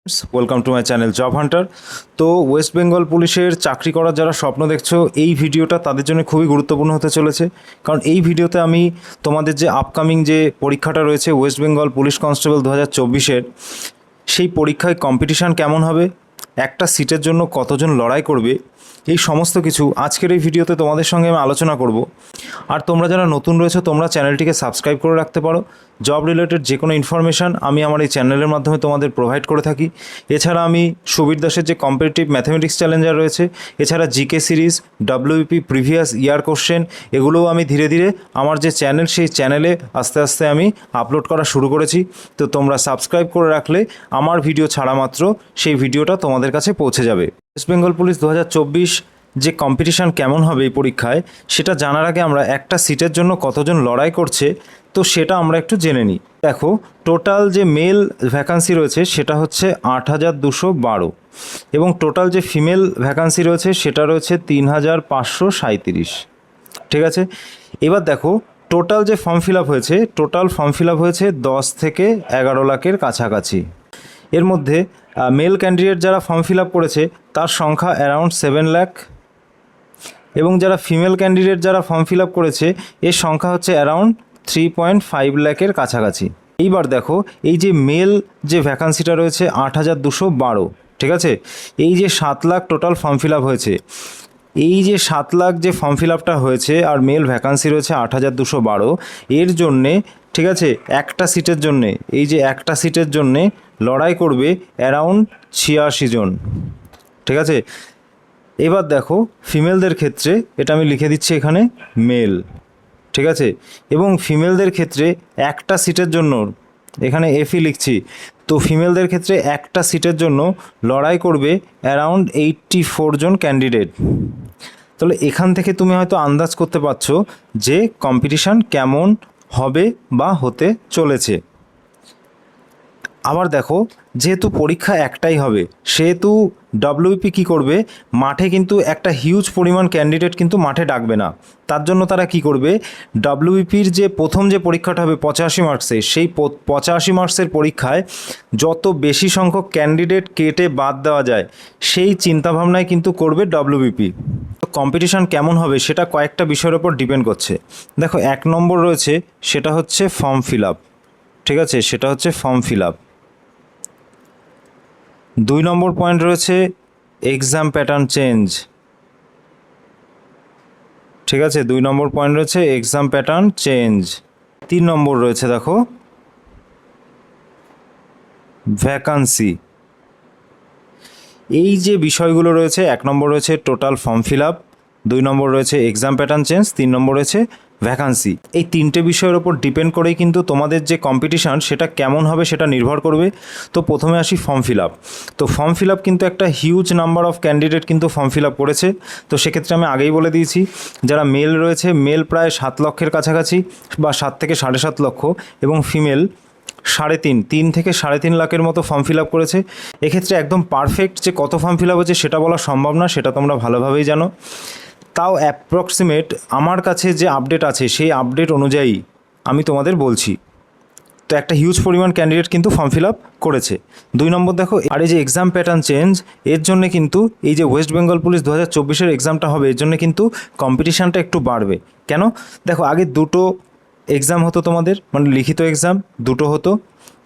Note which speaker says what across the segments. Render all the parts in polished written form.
Speaker 1: Welcome to my channel job Hunter. তো West Bengal পুলিশের চাকরি করার যারা স্বপ্ন দেখছো, এই ভিডিওটা তাদের জন্য খুবই গুরুত্বপূর্ণ হতে চলেছে। কারণ এই ভিডিওতে আমি তোমাদের যে আপকামিং যে পরীক্ষাটা রয়েছে ওয়েস্ট বেঙ্গল পুলিশ কনস্টেবল 2024-এর, সেই পরীক্ষায় কম্পিটিশান কেমন হবে, একটা সিটের জন্য কতজন লড়াই করবে, এই সমস্ত কিছু আজকের এই ভিডিওতে তোমাদের সঙ্গে আমি আলোচনা করব। আর তোমরা যারা নতুন রয়েছে তোমরা চ্যানেলটিকে সাবস্ক্রাইব করে রাখতে পারো। জব রিলেটেড যে কোনো ইনফরমেশান আমি আমার এই চ্যানেলের মাধ্যমে তোমাদের প্রোভাইড করে থাকি। এছাড়া আমি সুবীর দাসের যে কম্পিটিটিভ ম্যাথামেটিক্স চ্যালেঞ্জার রয়েছে, এছাড়া GK series, WP previous year question, এগুলোও আমি ধীরে ধীরে আমার যে চ্যানেল সেই চ্যানেলে আস্তে আস্তে আমি আপলোড করা শুরু করেছি। তো তোমরা সাবস্ক্রাইব করে রাখলে আমার ভিডিও ছাড়া মাত্র সেই ভিডিওটা তোমাদের কাছে পৌঁছে যাবে। ওয়েস্ট বেঙ্গল পুলিশ 2024 যে কম্পিটিশান কেমন হবে এই পরীক্ষায়, সেটা জানার আগে আমরা একটা সিটের জন্য কতজন লড়াই করছে তো সেটা আমরা একটু জেনে নিই। দেখো, টোটাল যে মেল ভ্যাকান্সি রয়েছে সেটা হচ্ছে 8,212 এবং টোটাল যে ফিমেল ভ্যাকান্সি রয়েছে সেটা রয়েছে 3,537। ঠিক আছে, এবার দেখো টোটাল যে ফর্ম ফিল আপ হয়েছে, টোটাল ফর্ম ফিল আপ হয়েছে 10 থেকে 11 লাখের কাছাকাছি। এর মধ্যে মেল ক্যান্ডিডেট যারা ফর্ম ফিল আপ করেছে তার সংখ্যা অ্যারাউন্ড 7 লাখ এবং যারা ফিমেল ক্যান্ডিডেট যারা ফর্ম ফিল আপ করেছে এর সংখ্যা হচ্ছে অ্যারাউন্ড 3.5 লাখের কাছাকাছি। এইবার দেখো, এই যে মেল যে ভ্যাকান্সিটা রয়েছে 8,212, ঠিক আছে, এই যে 7 lakh total form fill up হয়েছে, এই যে 7 লাখ যে ফর্ম ফিল আপটা হয়েছে আর মেল ভ্যাকান্সি রয়েছে 8,212, এর জন্যে, ঠিক আছে, একটা সিটের জন্যে, এই যে একটা সিটের জন্যে লড়াই করবে অ্যারাউন্ড 86 জন। ঠিক আছে, এবার দেখো ফিমেলদের ক্ষেত্রে, এটা আমি লিখে দিচ্ছি এখানে মেল, ঠিক আছে, এবং ফিমেলদের ক্ষেত্রে একটা সিটের জন্য, এখানে এফই লিখছি, তো ফিমেলদের ক্ষেত্রে একটা সিটের জন্য লড়াই করবে অ্যারাউন্ড 84 জন ক্যান্ডিডেট। তাহলে এখান থেকে তুমি হয়তো আন্দাজ করতে পারছো যে কম্পিটিশান কেমন হবে বা হতে চলেছে। আবার দেখো, যেহেতু পরীক্ষা একটাই হবে সেহেতু ডব্লিউপি কী করবে, মাঠে কিন্তু একটা হিউজ পরিমাণ ক্যান্ডিডেট কিন্তু মাঠে ডাকবে না। তার জন্য তারা কি করবে, ডব্লিউপির যে প্রথম যে পরীক্ষাটা হবে 85 মার্কসের, সেই 85 মার্কসের পরীক্ষায় যত বেশি সংখ্যক ক্যান্ডিডেট কেটে বাদ দেওয়া যায় সেই চিন্তাভাবনায় কিন্তু করবে ডব্লিউপি। কম্পিটিশান কেমন হবে সেটা কয়েকটা বিষয়ের ওপর ডিপেন্ড করছে। দেখো, 1 নম্বর রয়েছে সেটা হচ্ছে ফর্ম ফিল আপ, ঠিক আছে, সেটা হচ্ছে ফর্ম ফিল আপ। 2 নম্বর পয়েন্ট রয়েছে এক্সাম প্যাটার্ন চেঞ্জ, ঠিক আছে, 2 নম্বর পয়েন্ট রয়েছে এক্সাম প্যাটার্ন চেঞ্জ। 3 নম্বর রয়েছে দেখো ভ্যাকান্সি। এই যে বিষয়গুলো রয়েছে, 1 নম্বর রয়েছে টোটাল ফর্ম ফিল আপ, 2 নম্বর রয়েছে এক্সাম প্যাটার্ন চেঞ্জ, 3 নম্বর রয়েছে ভ্যাকান্সি। এই তিনটে বিষয়ের ওপর ডিপেন্ড করেই কিন্তু তোমাদের যে কম্পিটিশান সেটা কেমন হবে সেটা নির্ভর করবে। তো প্রথমে আসি ফর্ম ফিল আপ। তো ফর্ম ফিল আপ কিন্তু একটা হিউজ নাম্বার অফ ক্যান্ডিডেট কিন্তু ফর্ম ফিল আপ করেছে। তো সেক্ষেত্রে আমি আগেই বলে দিয়েছি, যারা মেল রয়েছে মেল প্রায় 7 লক্ষের কাছাকাছি বা 7 থেকে 7.5 লক্ষ, এবং ফিমেল 3.5 থেকে 3.5 লাখের মতো ফর্ম ফিল আপ করেছে। এক্ষেত্রে একদম পারফেক্ট যে কত ফর্ম ফিল আপ হয়েছে সেটা বলা সম্ভব না, সেটা তোমরা ভালোভাবেই জানো। তাও অ্যাপ্রক্সিমেট আমার কাছে যে আপডেট আছে সেই আপডেট অনুযায়ী আমি তোমাদের বলছি। তো একটা হিউজ পরিমাণ ক্যান্ডিডেট কিন্তু ফর্ম ফিল আপ করেছে। 2 নম্বর দেখো, আর এই যে এক্সাম প্যাটার্ন চেঞ্জ, এর জন্য কিন্তু এই যে ওয়েস্ট বেঙ্গল পুলিশ 2024-এর এক্সামটা হবে এর জন্য কিন্তু কম্পিটিশানটা একটু বাড়বে। কেন? দেখো, আগে 2টো এক্সাম হতো তোমাদের, মানে লিখিত এক্সাম 2টো হতো,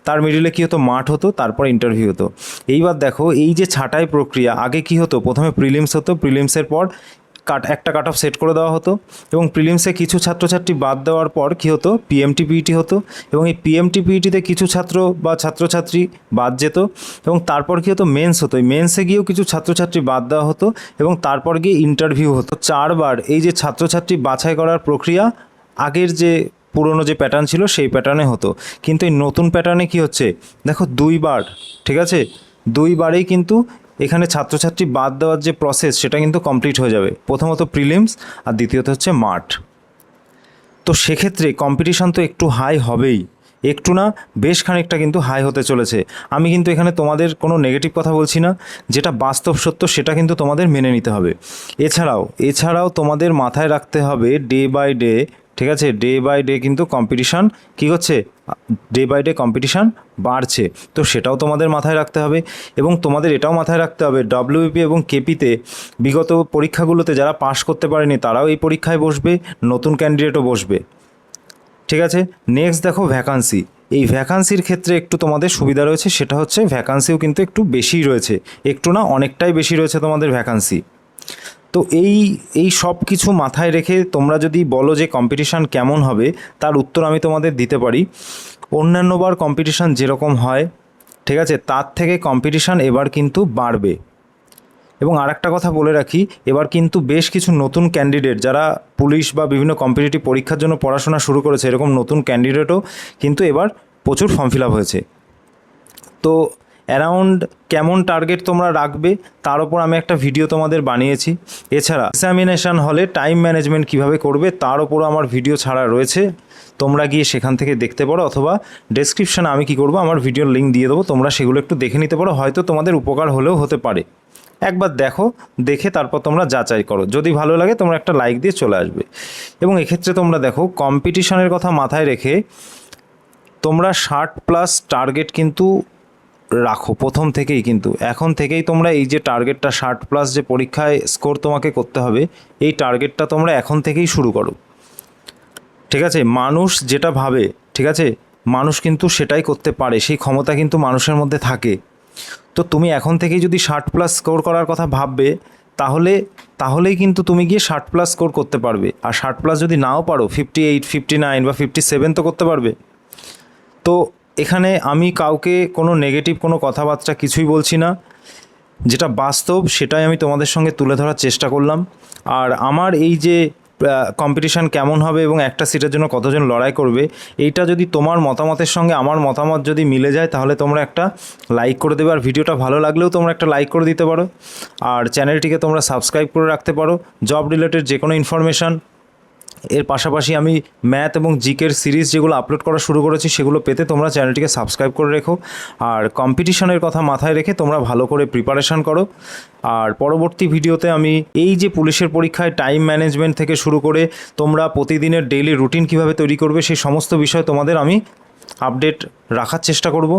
Speaker 1: তার মিডিলে কী হতো, মাঠ হতো, তারপর ইন্টারভিউ হতো। এইবার দেখো, এই যে ছাঁটাই প্রক্রিয়া, আগে কী হতো, প্রথমে প্রিলিমস হতো, প্রিলিমসের পর একটা কাট অফ সেট করে দেওয়া হতো, এবং প্রিলিমসে কিছু ছাত্রছাত্রী বাদ দেওয়ার পর কী হতো, পিএমটি পিইটি হতো, এবং এই পিএমটি পিইটিতে কিছু ছাত্র বা ছাত্রছাত্রী বাদ যেত, এবং তারপর কী হতো, মেন্স হতো, এই মেন্সে গিয়েও কিছু ছাত্রছাত্রী বাদ দেওয়া হতো, এবং তারপর গিয়ে ইন্টারভিউ হতো। 4বার এই যে ছাত্রছাত্রী বাছাই করার প্রক্রিয়া আগের যে পুরনো যে প্যাটার্ন ছিল সেই প্যাটার্নে হতো। কিন্তু এই নতুন প্যাটার্নে কি হচ্ছে, দেখো 2বার, ঠিক আছে, 2বারেই কিন্তু এখানে ছাত্রছাত্রী বাদ দেওয়ার যে প্রসেস সেটা কিন্তু কমপ্লিট হয়ে যাবে। প্রথমত প্রিলিমস আর দ্বিতীয়ত হচ্ছে মাঠ। তো সেক্ষেত্রে কম্পিটিশান তো একটু হাই হবেই, একটু না বেশ খানিকটা কিন্তু হাই হতে চলেছে। আমি কিন্তু এখানে তোমাদের কোনো নেগেটিভ কথা বলছি না, যেটা বাস্তব সত্য সেটা কিন্তু তোমাদের মেনে নিতে হবে। এছাড়াও তোমাদের মাথায় রাখতে হবে ডে বাই ডে ঠিক আছে, ডে বাই ডে কিন্তু কম্পিটিশান কী হচ্ছে, ডে বাই ডে কম্পিটিশান বাড়ছে। তো সেটাও তোমাদের মাথায় রাখতে হবে এবং তোমাদের এটাও মাথায় রাখতে হবে ডব্লিউবিপি এবং কেপিতে বিগত পরীক্ষাগুলোতে যারা পাশ করতে পারেনি তারাও এই পরীক্ষায় বসবে, নতুন ক্যান্ডিডেটও বসবে। ঠিক আছে, নেক্সট দেখো ভ্যাকান্সি। এই ভ্যাকান্সির ক্ষেত্রে একটু তোমাদের সুবিধা রয়েছে, সেটা হচ্ছে ভ্যাকান্সিও কিন্তু একটু বেশিই রয়েছে, একটু না অনেকটাই বেশি রয়েছে তোমাদের ভ্যাকান্সি। তো এই সব কিছু মাথায় রেখে তোমরা যদি বলো যে কম্পিটিশান কেমন হবে, তার উত্তর আমি তোমাদের দিতে পারি। অন্যান্যবার কম্পিটিশান যেরকম হয়, ঠিক আছে, তার থেকে কম্পিটিশান এবার কিন্তু বাড়বে। এবং আরেকটা কথা বলে রাখি, এবার কিন্তু বেশ কিছু নতুন ক্যান্ডিডেট যারা পুলিশ বা বিভিন্ন কম্পিটিটিভ পরীক্ষার জন্য পড়াশোনা শুরু করেছে, এরকম নতুন ক্যান্ডিডেটও কিন্তু এবার প্রচুর ফর্ম ফিল আপ হয়েছে। তো অ্যারাউন্ড কেমন টার্গেট তোমরা রাখবে তার ওপর আমি একটা ভিডিও তোমাদের বানিয়েছি। এছাড়া এক্সামিনেশান হলে টাইম ম্যানেজমেন্ট কিভাবে করবে তার ওপরও আমার ভিডিও ছাড়া রয়েছে, তোমরা গিয়ে সেখান থেকে দেখতে পারো, অথবা ডেসক্রিপশানে আমি কি করব আমার ভিডিওর লিঙ্ক দিয়ে দেবো, তোমরা সেগুলো একটু দেখে নিতে পারো, হয়তো তোমাদের উপকার হলেও হতে পারে। একবার দেখো, দেখে তারপর তোমরা যাচাই করো, যদি ভালো লাগে তোমরা একটা লাইক দিয়ে চলে আসবে। এবং এক্ষেত্রে তোমরা দেখো কম্পিটিশনের কথা মাথায় রেখে তোমরা 60+ টার্গেট কিন্তু রাখো প্রথম থেকেই, কিন্তু এখন থেকেই তোমরা এই যে টার্গেটটা 60+ যে পরীক্ষায় স্কোর তোমাকে করতে হবে, এই টার্গেটটা তোমরা এখন থেকেই শুরু করো। ঠিক আছে, মানুষ যেটা ভাবে, ঠিক আছে, মানুষ কিন্তু সেটাই করতে পারে, সেই ক্ষমতা কিন্তু মানুষের মধ্যে থাকে। তো তুমি এখন থেকেই যদি 60+ স্কোর করার কথা ভাববে, তাহলেই কিন্তু তুমি গিয়ে 60+ স্কোর করতে পারবে। আর 60+ যদি নাও পারো 58, 59 বা 57 তো করতে পারবে। তো এখানে আমি কাউকে কোনো নেগেটিভ কোনো কথাবার্তা কিছুই বলছি না, যেটা বাস্তব সেটাই আমি তোমাদের সঙ্গে তুলে ধরার চেষ্টা করলাম। আর আমার এই যে কম্পিটিশান কেমন হবে এবং একটা সিটের জন্য কতজন লড়াই করবে, এইটা যদি তোমার মতামতের সঙ্গে আমার মতামত যদি মিলে যায় তাহলে তোমরা একটা লাইক করে দেবে। আর ভিডিওটা ভালো লাগলেও তোমরা একটা লাইক করে দিতে পারো। আর চ্যানেলটিকে তোমরা সাবস্ক্রাইব করে রাখতে পারো জব রিলেটেড যে কোনো ইনফরমেশান। এর পাশাপাশি আমি ম্যাথ এবং জিকের সিরিজ যেগুলো আপলোড করা শুরু করেছি সেগুলো পেতে তোমরা চ্যানেলটিকে সাবস্ক্রাইব করে রেখো। আর কম্পিটিশনের কথা মাথায় রেখে তোমরা ভালো করে প্রিপারেশান করো। আর পরবর্তী ভিডিওতে আমি এই যে পুলিশের পরীক্ষায় টাইম ম্যানেজমেন্ট থেকে শুরু করে তোমরা প্রতিদিনের ডেইলি রুটিন কীভাবে তৈরি করবে সেই সমস্ত বিষয় তোমাদের আমি আপডেট রাখার চেষ্টা করব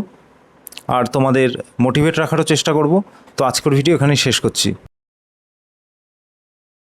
Speaker 1: আর তোমাদের মোটিভেট রাখারও চেষ্টা করব। তো আজকের ভিডিও এখানেই শেষ করছি।